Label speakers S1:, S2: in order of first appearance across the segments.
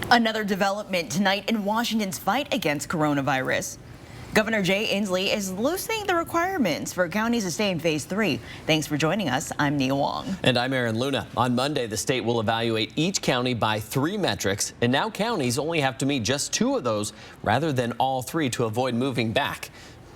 S1: Another development tonight in Washington's fight against coronavirus. Governor Jay Inslee is loosening the requirements for counties to stay in phase 3. Thanks for joining us. I'm Nia Wong.
S2: And I'm Aaron Luna. On Monday, the state will evaluate each county by 3 metrics, and now counties only have to meet just 2 of those rather than all 3 to avoid moving back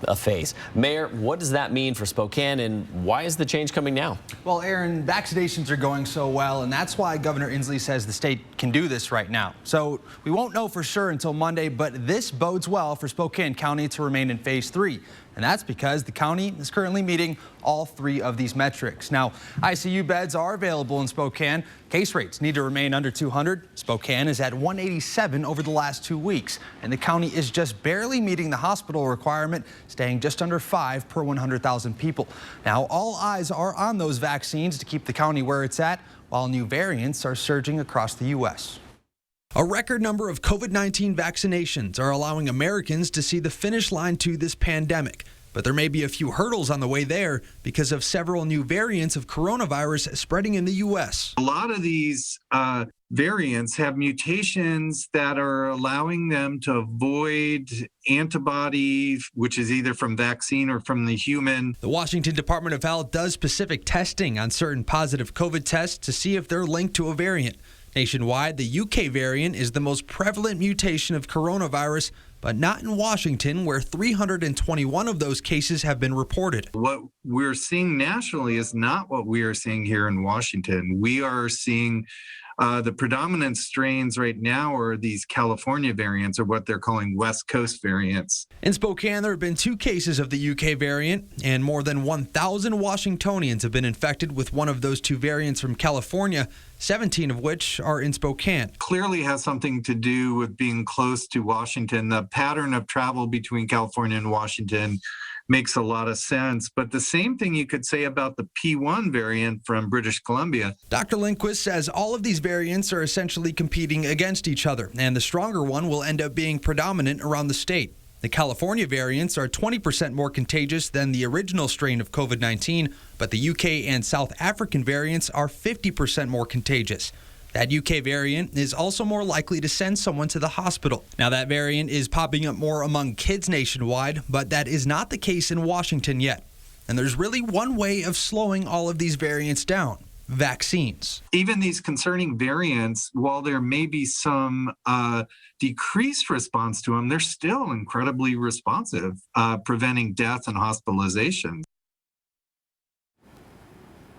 S2: a phase. Mayor, what does that mean for Spokane, and why is the change coming now?
S3: Well, Aaron, vaccinations are going so well, and that's why Governor Inslee says the state can do this right now. So we won't know for sure until Monday, but this bodes well for Spokane County to remain in phase 3. And that's because the county is currently meeting all 3 of these metrics. Now, ICU beds are available in Spokane. Case rates need to remain under 200. Spokane is at 187 over the last 2 weeks. And the county is just barely meeting the hospital requirement, staying just under 5 per 100,000 people. Now, all eyes are on those vaccines to keep the county where it's at, while new variants are surging across the U.S. A record number of COVID-19 vaccinations are allowing Americans to see the finish line to this pandemic. But there may be a few hurdles on the way there because of several new variants of coronavirus spreading in the U.S.
S4: A lot of these variants have mutations that are allowing them to avoid antibody, which is either from vaccine or from the human.
S3: The Washington Department of Health does specific testing on certain positive COVID tests to see if they're linked to a variant. Nationwide, the UK variant is the most prevalent mutation of coronavirus, but not in Washington, where 321 of those cases have been reported.
S4: What we're seeing nationally is not what we are seeing here in Washington. We are seeing the predominant strains right now are these California variants, or what they're calling West Coast variants.
S3: In Spokane, there have been 2 cases of the UK variant, and more than 1,000 Washingtonians have been infected with one of those 2 variants from California, 17 of which are in Spokane.
S4: Clearly has something to do with being close to Washington. The pattern of travel between California and Washington makes a lot of sense. But the same thing you could say about the P1 variant from British Columbia.
S3: Dr. Lindquist says all of these variants are essentially competing against each other, and the stronger one will end up being predominant around the state. The California variants are 20% more contagious than the original strain of COVID-19, but the UK and South African variants are 50% more contagious. That UK variant is also more likely to send someone to the hospital. Now, that variant is popping up more among kids nationwide, but that is not the case in Washington yet. And there's really one way of slowing all of these variants down: vaccines.
S4: Even these concerning variants, while there may be some decreased response to them, they're still incredibly responsive, preventing death and hospitalization.